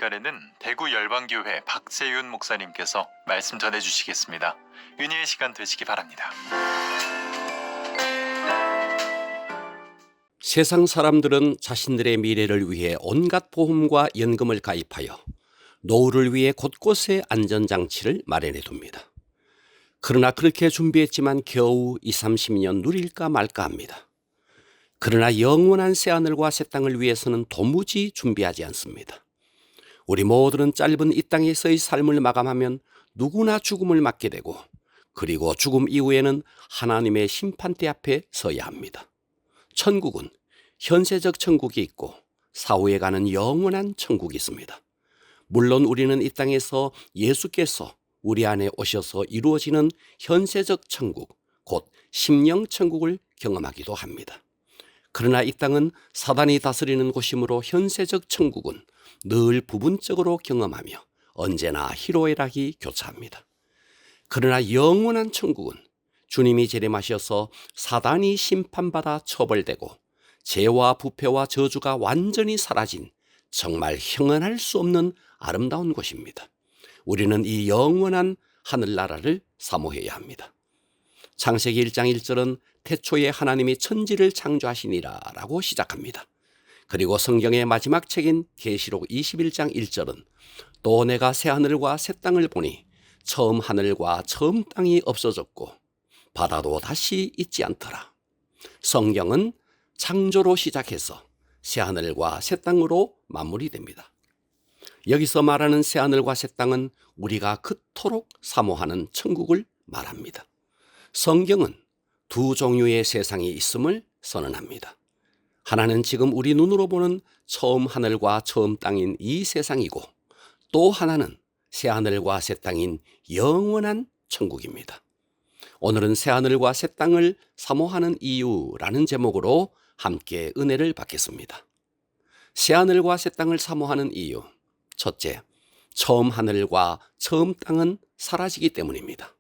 시간에는 대구 열방교회 박세윤 목사님께서 말씀 전해주시겠습니다. 은혜의 시간 되시기 바랍니다. 세상 사람들은 자신들의 미래를 위해 온갖 보험과 연금을 가입하여 노후를 위해 곳곳에 안전장치를 마련해 둡니다. 그러나 그렇게 준비했지만 겨우 20-30년 누릴까 말까 합니다. 그러나 영원한 새하늘과 새 땅을 위해서는 도무지 준비하지 않습니다. 우리 모두는 짧은 이 땅에서의 삶을 마감하면 누구나 죽음을 맞게 되고, 그리고 죽음 이후에는 하나님의 심판대 앞에 서야 합니다. 천국은 현세적 천국이 있고 사후에 가는 영원한 천국이 있습니다. 물론 우리는 이 땅에서 예수께서 우리 안에 오셔서 이루어지는 현세적 천국, 곧 심령 천국을 경험하기도 합니다. 그러나 이 땅은 사단이 다스리는 곳이므로 현세적 천국은 늘 부분적으로 경험하며 언제나 희로애락이 교차합니다. 그러나 영원한 천국은 주님이 재림하셔서 사단이 심판받아 처벌되고 죄와 부패와 저주가 완전히 사라진 정말 형언할 수 없는 아름다운 곳입니다. 우리는 이 영원한 하늘나라를 사모해야 합니다. 창세기 1장 1절은 태초에 하나님이 천지를 창조하시니라 라고 시작합니다. 그리고 성경의 마지막 책인 계시록 21장 1절은 또 내가 새 하늘과 새 땅을 보니 처음 하늘과 처음 땅이 없어졌고 바다도 다시 있지 않더라. 성경은 창조로 시작해서 새 하늘과 새 땅으로 마무리됩니다. 여기서 말하는 새 하늘과 새 땅은 우리가 그토록 사모하는 천국을 말합니다. 성경은 두 종류의 세상이 있음을 선언합니다. 하나는 지금 우리 눈으로 보는 처음 하늘과 처음 땅인 이 세상이고, 또 하나는 새 하늘과 새 땅인 영원한 천국입니다. 오늘은 새 하늘과 새 땅을 사모하는 이유라는 제목으로 함께 은혜를 받겠습니다. 새 하늘과 새 땅을 사모하는 이유. 첫째, 처음 하늘과 처음 땅은 사라지기 때문입니다.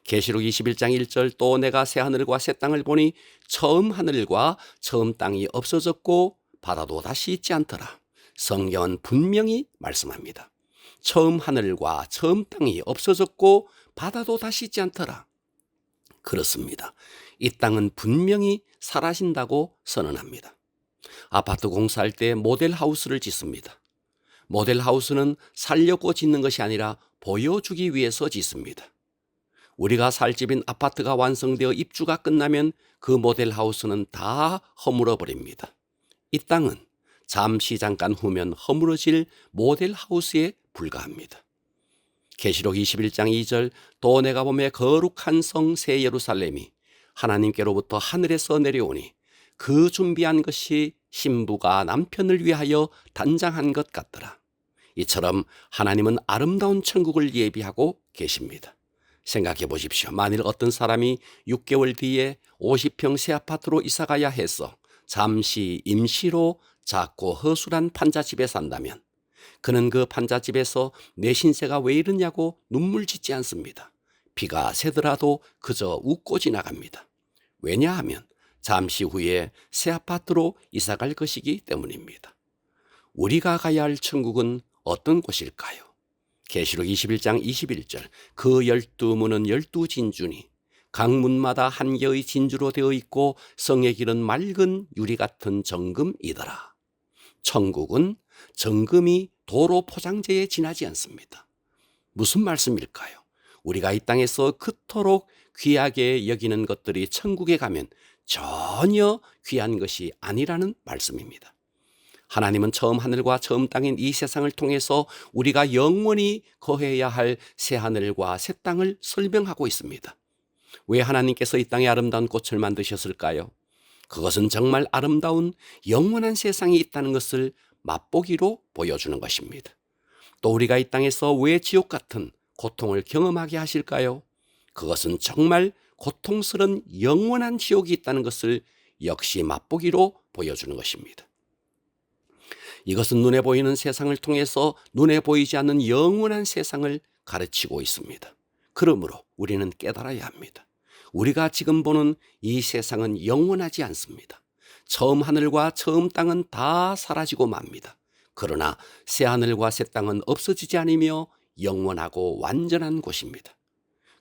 계시록 21장 1절 또 내가 새 하늘과 새 땅을 보니 처음 하늘과 처음 땅이 없어졌고 바다도 다시 있지 않더라. 성경은 분명히 말씀합니다. 처음 하늘과 처음 땅이 없어졌고 바다도 다시 있지 않더라. 그렇습니다. 이 땅은 분명히 사라진다고 선언합니다. 아파트 공사할 때 모델하우스를 짓습니다. 모델하우스는 살려고 짓는 것이 아니라 보여주기 위해서 짓습니다. 우리가 살 집인 아파트가 완성되어 입주가 끝나면 그 모델하우스는 다 허물어 버립니다. 이 땅은 잠시 잠깐 후면 허물어질 모델하우스에 불과합니다. 계시록 21장 2절 또 내가 보매 거룩한 성 새 예루살렘이 하나님께로부터 하늘에서 내려오니 그 준비한 것이 신부가 남편을 위하여 단장한 것 같더라. 이처럼 하나님은 아름다운 천국을 예비하고 계십니다. 생각해 보십시오. 만일 어떤 사람이 6개월 뒤에 50평 새 아파트로 이사가야 해서 잠시 임시로 작고 허술한 판잣집에 산다면 그는 그 판잣집에서 내 신세가 왜 이러냐고 눈물 짓지 않습니다. 비가 새더라도 그저 웃고 지나갑니다. 왜냐하면 잠시 후에 새 아파트로 이사갈 것이기 때문입니다. 우리가 가야 할 천국은 어떤 곳일까요? 계시록 21장 21절 그 12문은 12진주니 각 문마다 한 개의 진주로 되어 있고 성의 길은 맑은 유리 같은 정금이더라. 천국은 정금이 도로 포장재에 지나지 않습니다. 무슨 말씀일까요? 우리가 이 땅에서 그토록 귀하게 여기는 것들이 천국에 가면 전혀 귀한 것이 아니라는 말씀입니다. 하나님은 처음 하늘과 처음 땅인 이 세상을 통해서 우리가 영원히 거해야 할 새 하늘과 새 땅을 설명하고 있습니다. 왜 하나님께서 이 땅에 아름다운 꽃을 만드셨을까요? 그것은 정말 아름다운 영원한 세상이 있다는 것을 맛보기로 보여주는 것입니다. 또 우리가 이 땅에서 왜 지옥 같은 고통을 경험하게 하실까요? 그것은 정말 고통스러운 영원한 지옥이 있다는 것을 역시 맛보기로 보여주는 것입니다. 이것은 눈에 보이는 세상을 통해서 눈에 보이지 않는 영원한 세상을 가르치고 있습니다. 그러므로 우리는 깨달아야 합니다. 우리가 지금 보는 이 세상은 영원하지 않습니다. 처음 하늘과 처음 땅은 다 사라지고 맙니다. 그러나 새하늘과 새 땅은 없어지지 않으며 영원하고 완전한 곳입니다.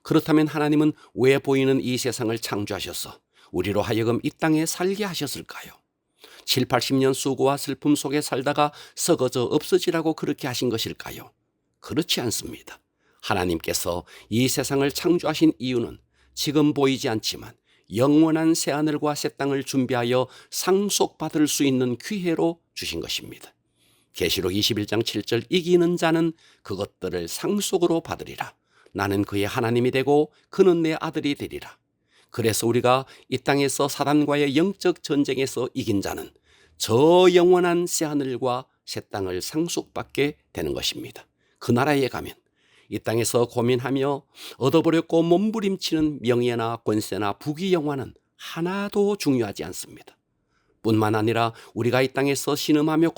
그렇다면 하나님은 왜 보이는 이 세상을 창조하셔서 우리로 하여금 이 땅에 살게 하셨을까요? 7, 80년 수고와 슬픔 속에 살다가 썩어져 없어지라고 그렇게 하신 것일까요? 그렇지 않습니다. 하나님께서 이 세상을 창조하신 이유는 지금 보이지 않지만 영원한 새하늘과 새 땅을 준비하여 상속받을 수 있는 기회로 주신 것입니다. 계시록 21장 7절 이기는 자는 그것들을 상속으로 받으리라. 나는 그의 하나님이 되고 그는 내 아들이 되리라. 그래서 우리가 이 땅에서 사단과의 영적 전쟁에서 이긴 자는 저 영원한 새하늘과 새 땅을 상속받게 되는 것입니다. 그 나라에 가면 이 땅에서 고민하며 얻어버렸고 몸부림치는 명예나 권세나 부귀 영화는 하나도 중요하지 않습니다. 뿐만 아니라 우리가 이 땅에서 신음하며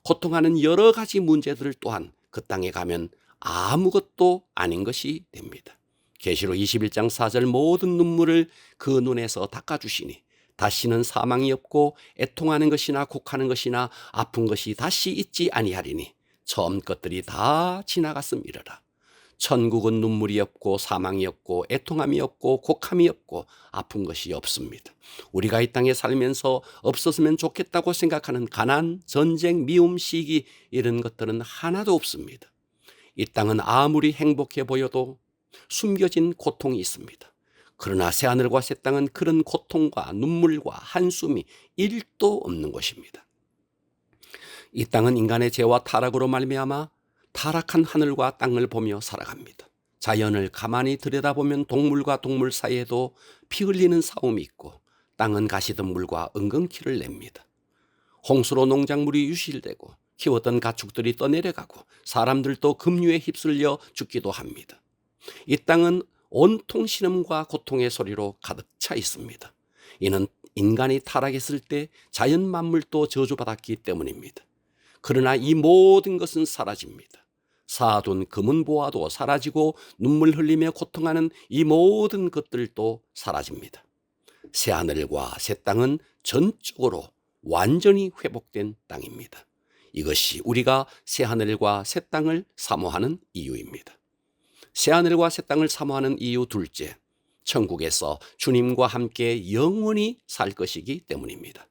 고통하는 여러 가지 문제들 또한 그 땅에 가면 아무것도 아닌 것이 됩니다. 계시록 21장 4절 모든 눈물을 그 눈에서 닦아주시니 다시는 사망이 없고 애통하는 것이나 곡하는 것이나 아픈 것이 다시 있지 아니하리니 처음 것들이 다 지나갔음이러라. 천국은 눈물이 없고 사망이 없고 애통함이 없고 곡함이 없고 아픈 것이 없습니다. 우리가 이 땅에 살면서 없었으면 좋겠다고 생각하는 가난, 전쟁, 미움, 시기 이런 것들은 하나도 없습니다. 이 땅은 아무리 행복해 보여도 숨겨진 고통이 있습니다. 그러나 새하늘과 새 땅은 그런 고통과 눈물과 한숨이 1도 없는 것입니다. 이 땅은 인간의 죄와 타락으로 말미암아 타락한 하늘과 땅을 보며 살아갑니다. 자연을 가만히 들여다보면 동물과 동물 사이에도 피 흘리는 싸움이 있고 땅은 가시덤불과 은근키를 냅니다. 홍수로 농작물이 유실되고 키웠던 가축들이 떠내려가고 사람들도 급류에 휩쓸려 죽기도 합니다. 이 땅은 온통 신음과 고통의 소리로 가득 차 있습니다. 이는 인간이 타락했을 때 자연 만물도 저주받았기 때문입니다. 그러나 이 모든 것은 사라집니다. 쌓아둔 금은 보화도 사라지고 눈물 흘리며 고통하는 이 모든 것들도 사라집니다. 새하늘과 새 땅은 전적으로 완전히 회복된 땅입니다. 이것이 우리가 새하늘과 새 땅을 사모하는 이유입니다. 새하늘과 새 땅을 사모하는 이유 둘째, 천국에서 주님과 함께 영원히 살 것이기 때문입니다.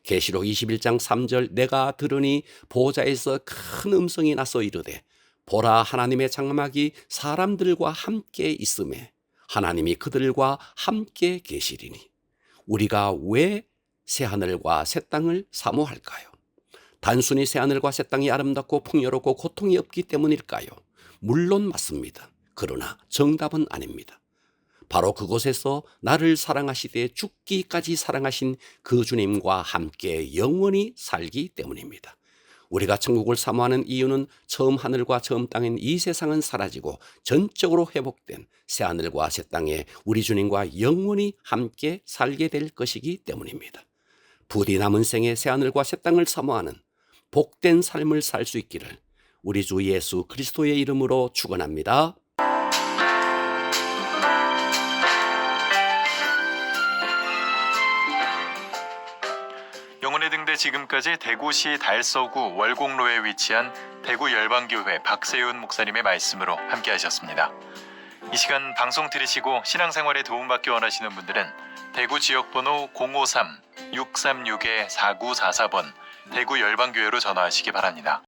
계시록 21장 3절 내가 들으니 보좌에서 큰 음성이 나서 이르되 보라 하나님의 장막이 사람들과 함께 있음에 하나님이 그들과 함께 계시리니. 우리가 왜 새하늘과 새 땅을 사모할까요? 단순히 새하늘과 새 땅이 아름답고 풍요롭고 고통이 없기 때문일까요? 물론 맞습니다. 그러나 정답은 아닙니다. 바로 그곳에서 나를 사랑하시되 죽기까지 사랑하신 그 주님과 함께 영원히 살기 때문입니다. 우리가 천국을 사모하는 이유는 처음 하늘과 처음 땅인 이 세상은 사라지고 전적으로 회복된 새하늘과 새 땅에 우리 주님과 영원히 함께 살게 될 것이기 때문입니다. 부디 남은 생에 새하늘과 새 땅을 사모하는 복된 삶을 살 수 있기를 우리 주 예수 그리스도의 이름으로 축원합니다. 영혼의 등대 지금까지 대구시 달서구 월곡로에 위치한 대구 열방교회 박세윤 목사님의 말씀으로 함께 하셨습니다. 이 시간 방송 들으시고 신앙생활에 도움받기 원하시는 분들은 대구 지역번호 053-636-4944번 대구 열방교회로 전화하시기 바랍니다.